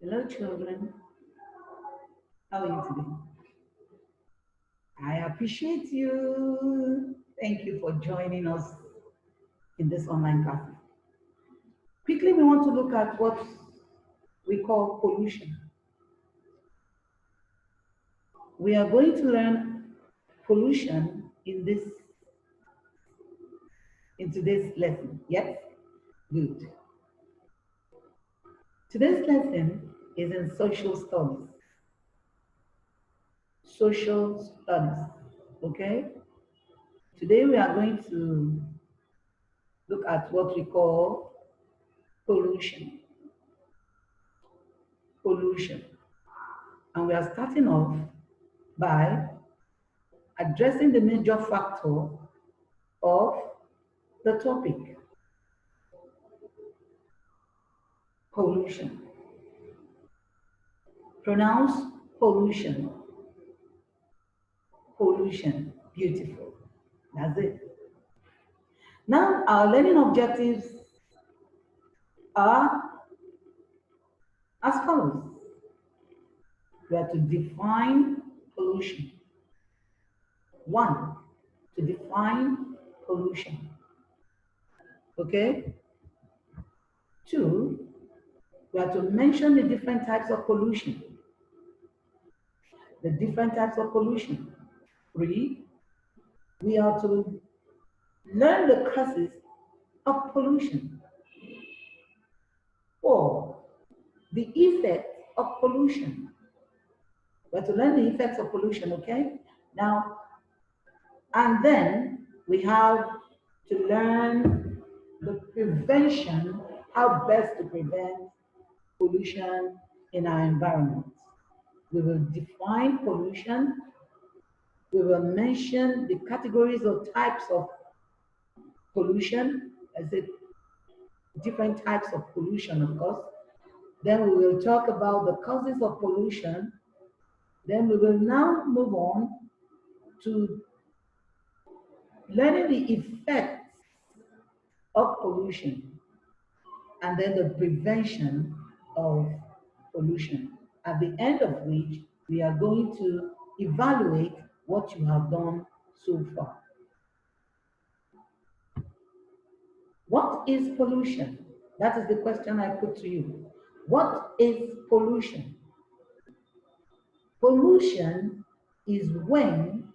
Hello, children. How are you today? I appreciate you. Thank you for joining us in this online class. Quickly, we want to look at what we call pollution. We are going to learn pollution in today's lesson. Yes? Good. Today's lesson is in social studies. Social studies. Okay? Today we are going to look at what we call pollution. Pollution. And we are starting off by addressing the major factor of the topic, pollution. Pronounce pollution. Pollution. Beautiful. That's it. Now, our learning objectives are as follows. We are to define pollution. 1, to define pollution. Okay? 2, we are to mention the different types of pollution. The different types of pollution. 3, we are to learn the causes of pollution. 4, the effect of pollution. We are to learn the effects of pollution, okay? Now, and then we have to learn the prevention, how best to prevent pollution in our environment. We will define pollution. We will mention the categories or types of pollution, as it different types of pollution, of course. Then we will talk about the causes of pollution. Then we will now move on to learning the effects of pollution and then the prevention of pollution, at the end of which we are going to evaluate what you have done so far. What is pollution? That is the question I put to you. What is pollution? Pollution is when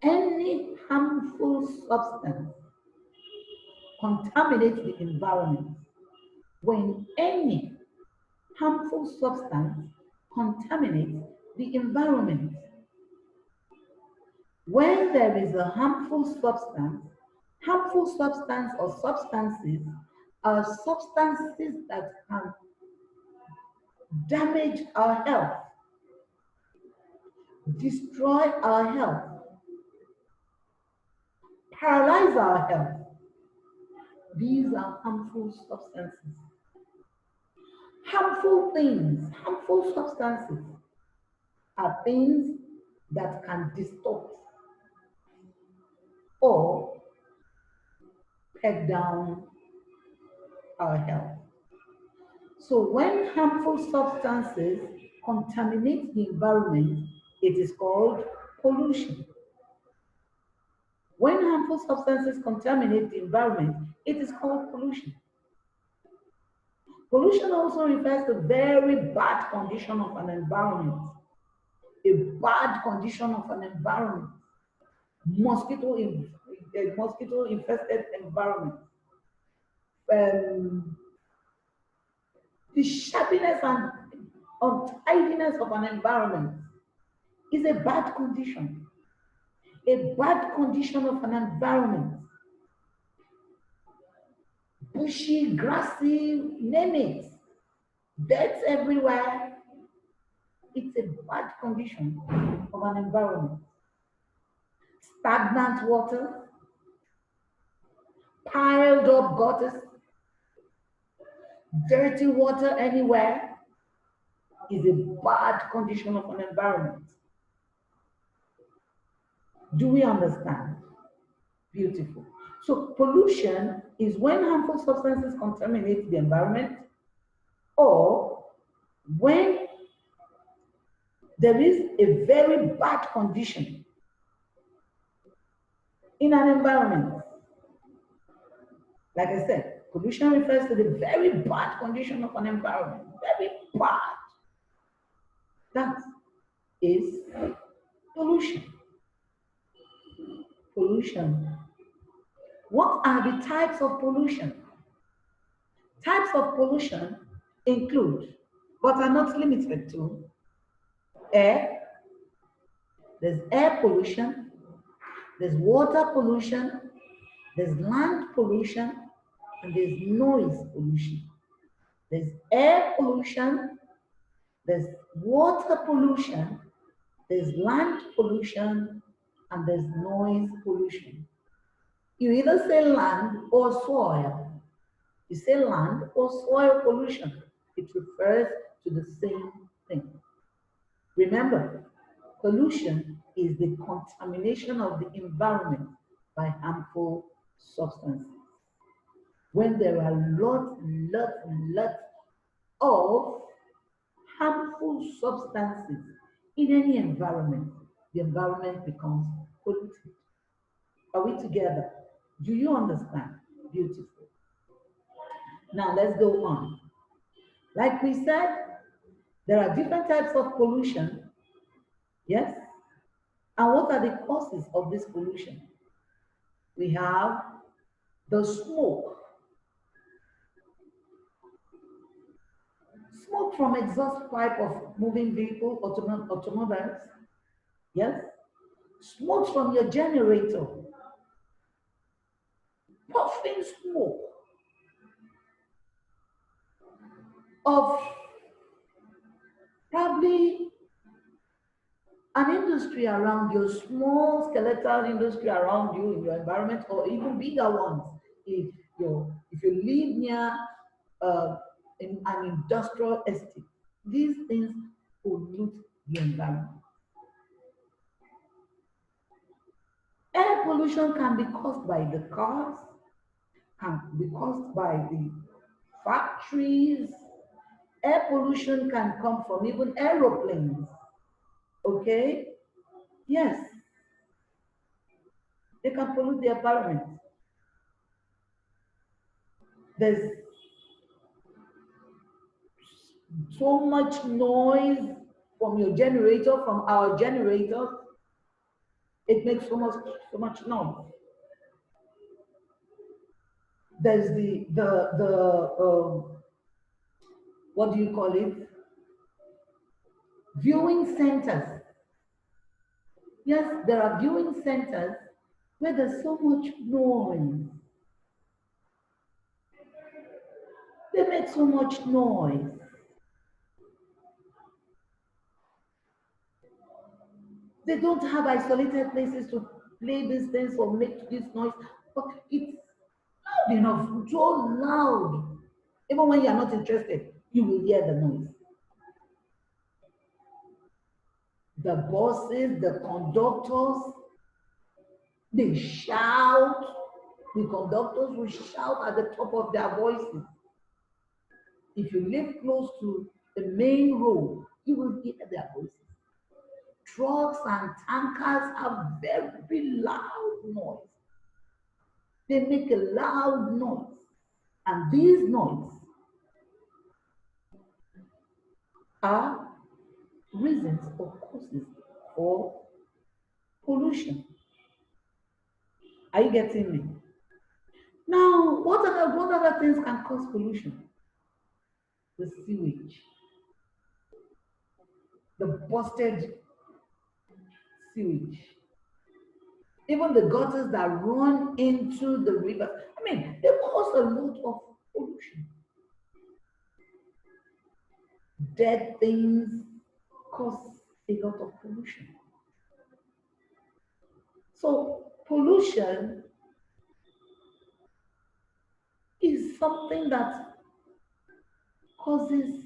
any harmful substance contaminates the environment. When any harmful substance contaminates the environment. When there is a harmful substance or substances are substances that can damage our health, destroy our health, paralyze our health. These are harmful substances. Harmful things, harmful substances are things that can distort or peg down our health. So when harmful substances contaminate the environment, it is called pollution. When harmful substances contaminate the environment, it is called pollution. Pollution also refers to very bad condition of an environment. A bad condition of an environment. Mosquito-infested environment. The shabiness and untidiness of an environment is a bad condition. A bad condition of an environment. Bushy, grassy, name it. Dirt everywhere. It's a bad condition of an environment. Stagnant water, piled up gutters, dirty water anywhere is a bad condition of an environment. Do we understand? Beautiful. So pollution is when harmful substances contaminate the environment or When there is a very bad condition in an environment, like I said, pollution refers to the very bad condition of an environment, very bad. That is pollution. Pollution. What are the types of pollution? Types of pollution include, but are not limited to, air. There's air pollution, there's water pollution, there's land pollution, and there's noise pollution. There's air pollution, there's water pollution, there's land pollution, and there's noise pollution. You either say land or soil. You say land or soil pollution. It refers to the same thing. Remember, pollution is the contamination of the environment by harmful substances. When there are lots of harmful substances in any environment, the environment becomes polluted. Are we together? Do you understand? Beautiful. Now let's go on. Like we said, there are different types of pollution. Yes? And what are the causes of this pollution? We have the smoke. Smoke from exhaust pipe of moving vehicle, automobiles. Yes? Smoke from your generator. Puffing smoke of probably an industry around you, small skeletal industry around you in your environment, or even bigger ones. If you live near in an industrial estate, these things pollute the environment. Air pollution can be caused by the cars, can be caused by the factories. Air pollution can come from even aeroplanes. Okay? Yes, they can pollute the environment. There's so much noise from your generator, from our generators. It makes so much noise. There's what do you call it? Viewing centers. Yes, there are viewing centers where there's so much noise. They make so much noise. They don't have isolated places to play these things or make this noise, but it's loud enough, so loud. Even when you are not interested, you will hear the noise. The bosses, the conductors, they shout. The conductors will shout at the top of their voices. If you live close to the main road, you will hear their voices. Trucks and tankers have very loud noise. They make a loud noise. And these noises are reasons or causes for pollution. Are you getting me? Now, what other things can cause pollution? The sewage, the busted sewage, even the gutters that run into the river. I mean, they cause a lot of pollution. Dead things cause a lot of pollution. So pollution is something that causes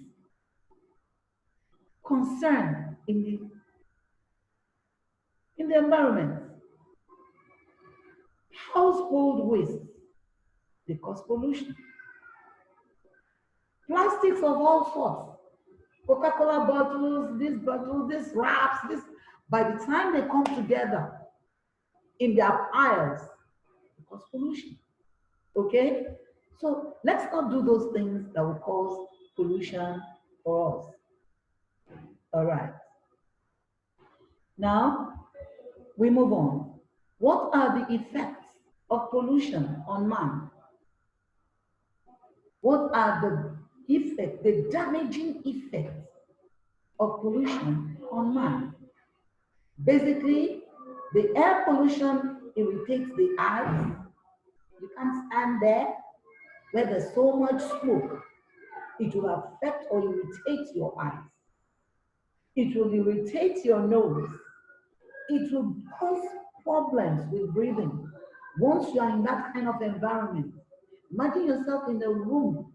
concern in the environment. Household waste, they cause pollution. Plastics of all sorts, Coca-Cola bottles, this wraps, this. By the time they come together in their piles, it cause pollution. Okay? So let's not do those things that will cause pollution for us. All right. Now we move on. What are the effects of pollution on man? What are the effects, the damaging effects of pollution on man? Basically, the air pollution irritates the eyes. You can't stand there where there's so much smoke. It will affect or irritate your eyes. It will irritate your nose. It will cause problems with breathing. Once you are in that kind of environment, imagine yourself in a room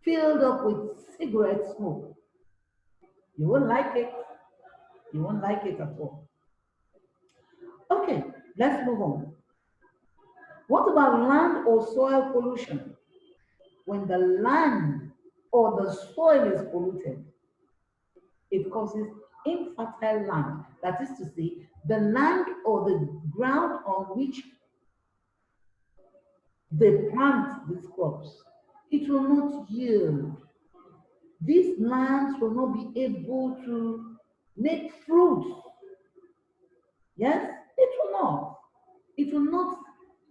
filled up with cigarette smoke. You won't like it. You won't like it at all. Okay, let's move on. What about land or soil pollution? When the land or the soil is polluted, it causes infertile land. That is to say, the land or the ground on which they plant these crops, it will not yield. These lands will not be able to make fruit. Yes, it will not. It will not.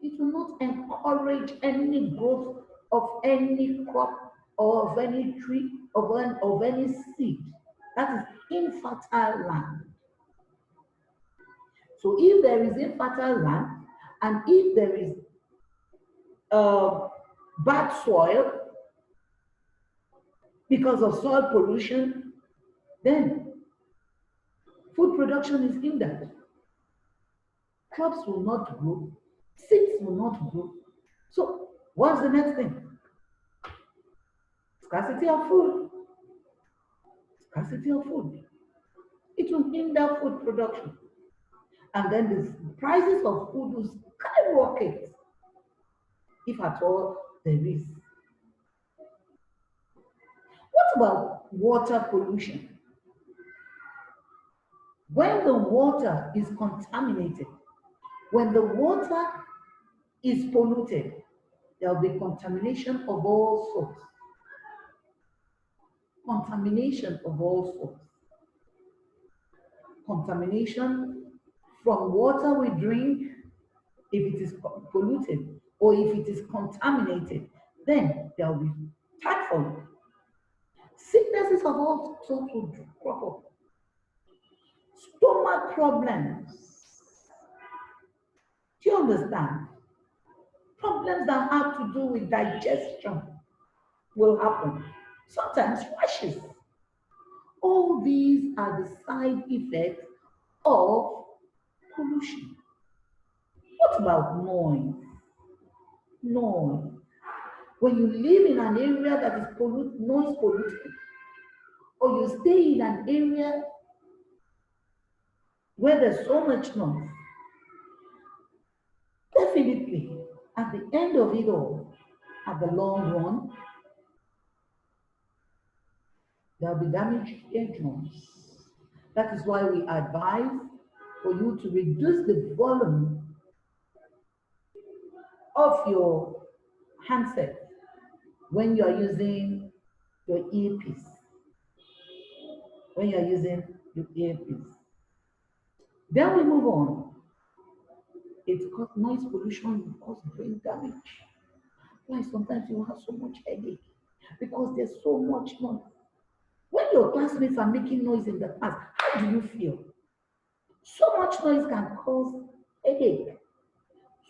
It will not encourage any growth of any crop or of any tree of any seed. That is infertile land. So if there is infertile land and if there is bad soil because of soil pollution, then food production is hindered. Crops will not grow, seeds will not grow. So what's the next thing? Scarcity of food. Scarcity of food. It will hinder food production. And then the prices of food will skyrocket, if at all there is. What about water pollution? When the water is contaminated, when the water is polluted, there will be contamination of all sorts. Contamination of all sorts. Contamination from water we drink, if it is polluted, or if it is contaminated, then there will be typhoid. Sicknesses of all sorts will crop up. Stomach problems. Do you understand? Problems that have to do with digestion will happen. Sometimes rashes. All these are the side effects of pollution. What about noise? Noise. When you live in an area that is noise polluted, or you stay in an area where there's so much noise, definitely at the end of it all, at the long run, there will be damaged eardrums. That is why we advise for you to reduce the volume of your handset when you are using your earpiece. When you are using your earpiece. Then we move on. It's called noise pollution will cause brain damage. Why sometimes you have so much headache because there's so much noise. When your classmates are making noise in the class, how do you feel? So much noise can cause headache.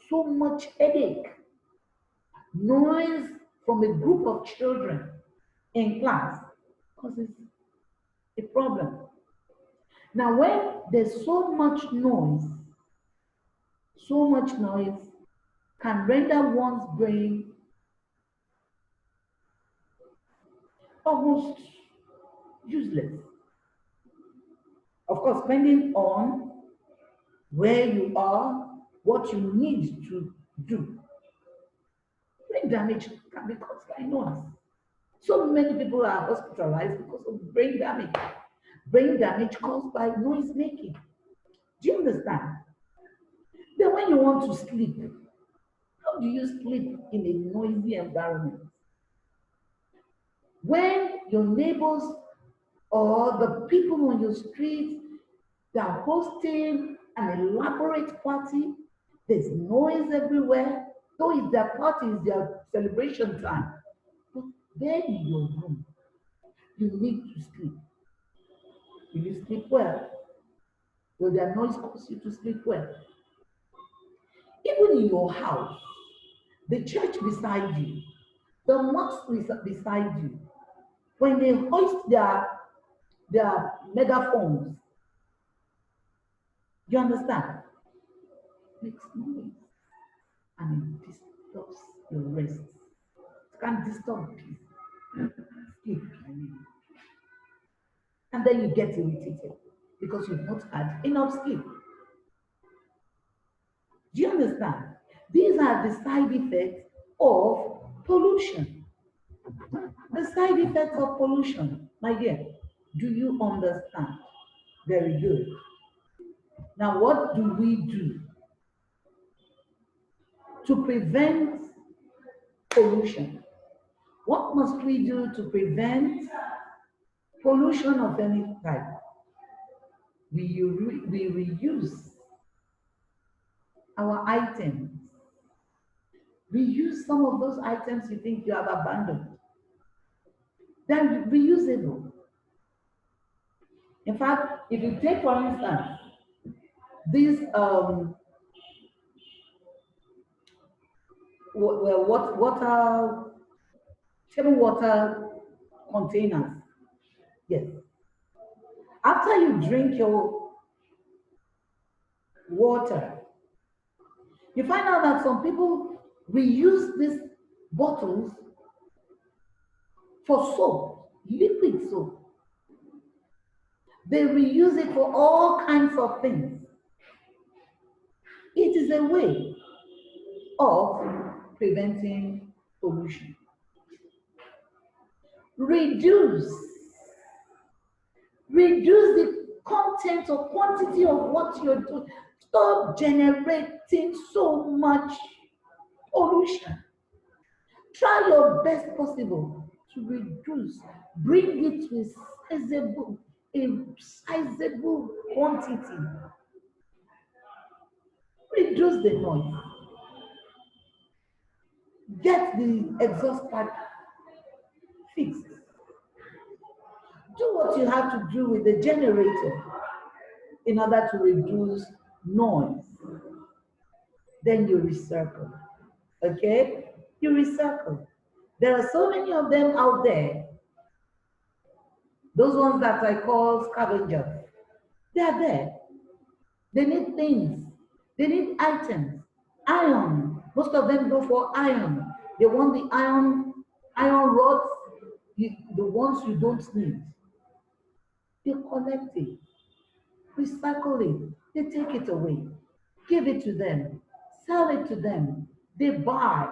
So much headache. Noise from a group of children in class causes a problem. Now, when there's so much noise can render one's brain almost useless. Of course, depending on where you are, what you need to do. Brain damage can be caused by noise. So many people are hospitalized because of brain damage. Brain damage caused by noise making. Do you understand? Then when you want to sleep, how do you sleep in a noisy environment? When your neighbors or the people on your street, they are hosting an elaborate party, there's noise everywhere, though it's their party, it's their celebration time. But there in your room, you need to sleep. Will you sleep well? Will their noise cause you to sleep well? Even in your house, the church beside you, the mosque beside you, when they hoist their megaphones, you understand? Makes noise and it disturbs your rest. It can disturb peace, sleep, I mean. And then you get irritated because you've not had enough sleep. Do you understand? These are the side effects of pollution. The side effects of pollution, my dear, do you understand? Very good. Now, what do we do to prevent pollution? What must we do to prevent pollution of any type? We reuse our items. Reuse some of those items you think you have abandoned. They're reusable. In fact, if you take, for instance, these table water containers. Yes. After you drink your water, you find out that some people reuse these bottles for soap, liquid soap. They reuse it for all kinds of things. It is a way of preventing pollution. Reduce the content or quantity of what you're doing. Stop generating so much pollution. Try your best possible to reduce, bring it to a sizable quantity. Reduce the noise. Get the exhaust pipe fixed. Do what you have to do with the generator in order to reduce noise. Then you recycle. Okay? You recycle. There are so many of them out there. Those ones that I call scavengers. They are there. They need things. They need items. Iron. Most of them go for iron. They want the iron rods, the ones you don't need. They collect it, recycle it, they take it away, give it to them, sell it to them, they buy,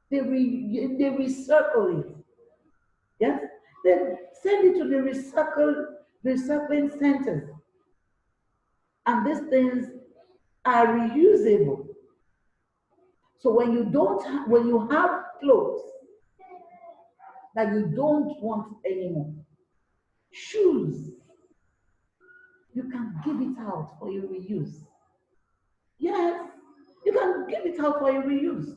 they recycle it. Yes? They send it to the recycling centers. And these things are reusable. So when you have clothes that you don't want anymore, shoes, you can give it out for your reuse. Yes, you can give it out for your reuse.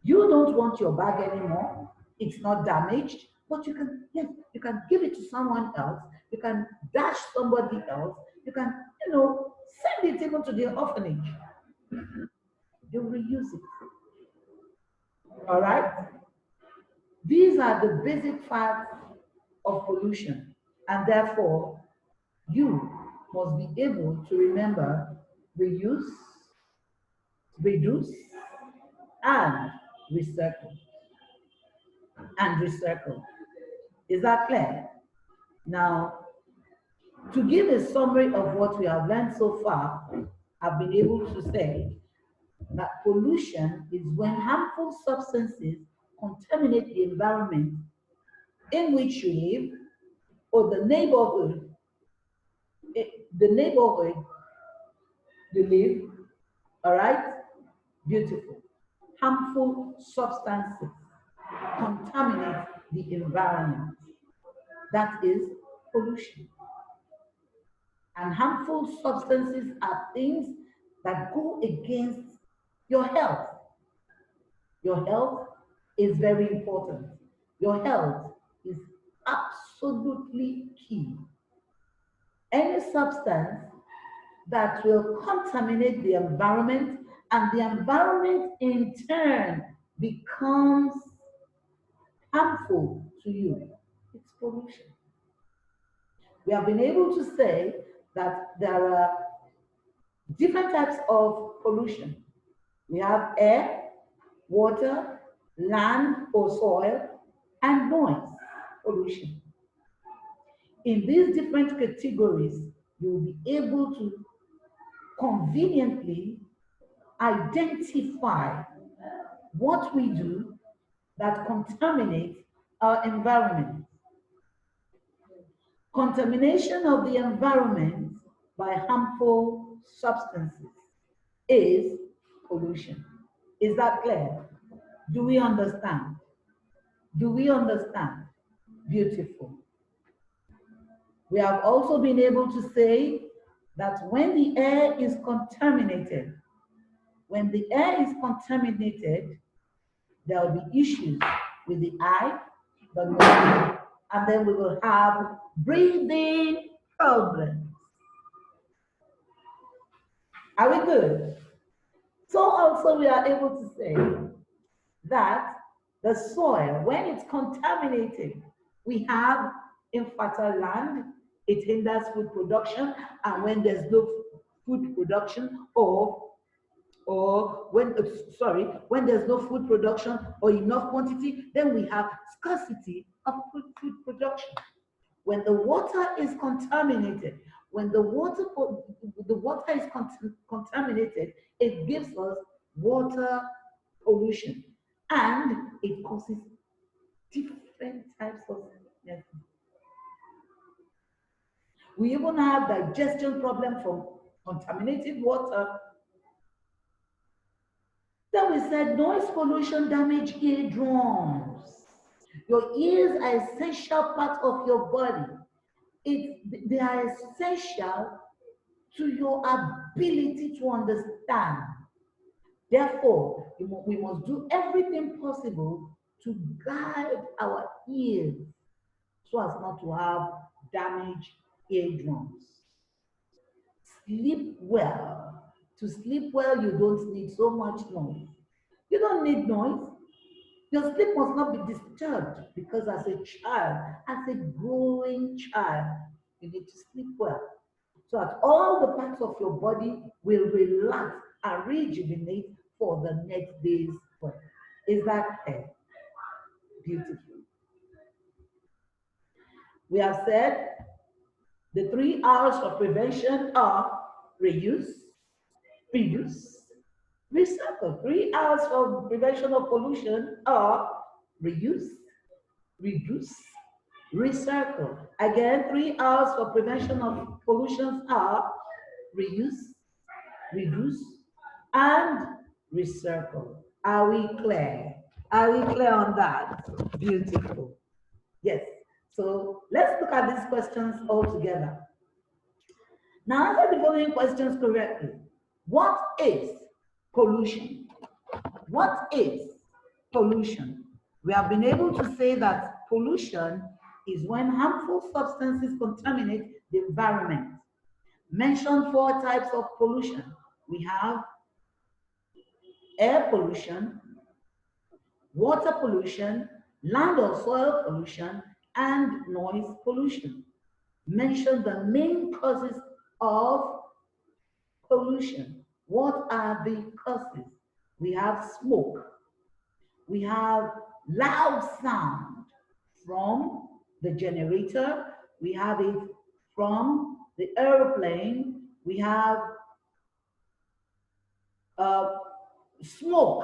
You don't want your bag anymore. It's not damaged, but yes, you can give it to someone else. You can dash somebody else. You can, send it even to the orphanage. They'll reuse it. All right? These are the basic facts of pollution, and therefore, you must be able to remember reuse, reduce, and recycle. And recycle. Is that clear? Now, to give a summary of what we have learned so far, I've been able to say that pollution is when harmful substances contaminate the environment in which you live or the neighborhood you live, all right? Beautiful. Harmful substances contaminate the environment. That is pollution. And harmful substances are things that go against your health. Your health is very important. Your health is absolutely key. Any substance that will contaminate the environment, and the environment in turn becomes harmful to you, it's pollution. We have been able to say that there are different types of pollution. We have air, water, land or soil, and noise pollution. In these different categories, you will be able to conveniently identify what we do that contaminates our environment. Contamination of the environment by harmful substances is pollution. Is that clear? Do we understand? Do we understand? Beautiful. We have also been able to say that when the air is contaminated, there will be issues with the eye, the nose, and then we will have breathing problems. Are we good? So also we are able to say that the soil, when it's contaminated, we have infertile land, it hinders food production, and when there's no food production when there's no food production or enough quantity, then we have scarcity of food production. When the water is contaminated, contaminated, it gives us water pollution, and it causes different types of sickness. We even have digestion problem from contaminated water. Then we said noise pollution damage eardrums. Your ears are essential part of your body. They are essential to your ability to understand. Therefore, we must do everything possible to guide our ears so as not to have damaged eardrums. Sleep well. To sleep well, you don't need so much noise. You don't need noise. Your sleep must not be disturbed, because as a child, as a growing child, you need to sleep well, so that all the parts of your body will relax and rejuvenate for the next day's work. Is that fair? Beautiful. We have said the 3 R's of prevention are reuse, reduce, recycle. 3 R's for prevention of pollution are reuse, reduce, recycle. Again, 3 R's for prevention of pollution are reuse, reduce, and recycle. Are we clear? Are we clear on that? Beautiful. Yes. So let's look at these questions all together. Now answer the following questions correctly. What is pollution? What is pollution? We have been able to say that pollution is when harmful substances contaminate the environment. Mention 4 types of pollution. We have air pollution, water pollution, land or soil pollution, and noise pollution. Mention the main causes of pollution. What are the causes? We have smoke. We have loud sound from the generator. We have it from the airplane. We have smoke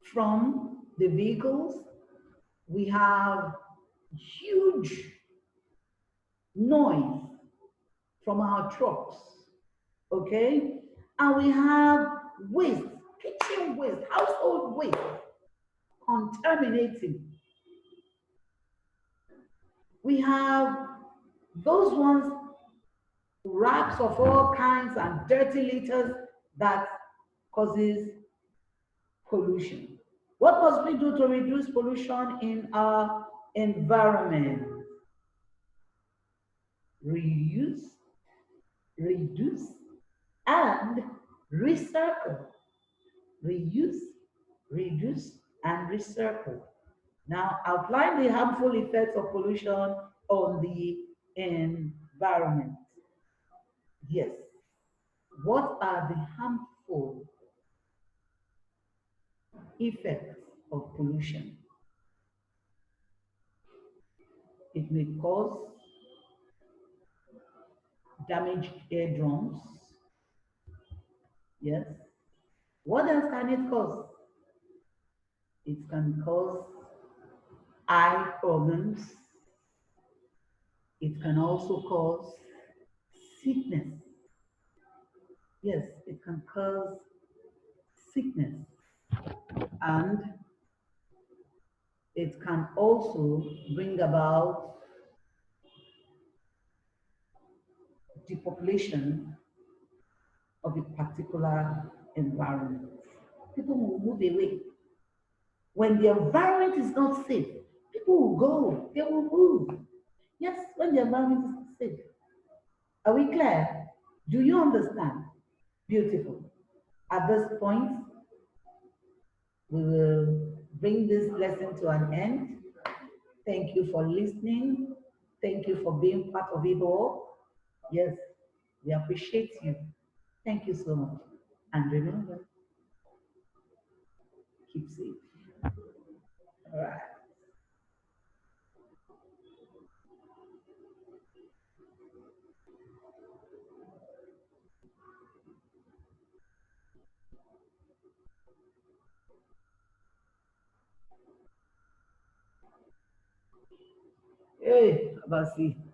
from the vehicles. we have huge noise from our trucks, okay? And we have waste, kitchen waste, household waste, contaminating. We have those ones, wraps of all kinds and dirty litters that causes pollution. What must we do to reduce pollution in our environment? Reuse, reduce, and recycle. Reuse, reduce, and recycle. Now, outline the harmful effects of pollution on the environment. Yes. What are the harmful effects of pollution? It may cause damaged eardrums. Yes. What else can it cause? It can cause eye problems. It can also cause sickness. Yes, it can cause sickness. And it can also bring about depopulation of a particular environment. People will move away. When the environment is not safe, people will go, they will move. Yes, when the environment is not safe. Are we clear? Do you understand? Beautiful. At this point, we will bring this lesson to an end. Thank you for listening. Thank you for being part of it all. Yes, we appreciate you. Thank you so much. And remember, keep safe. All right. Hey, Abasi.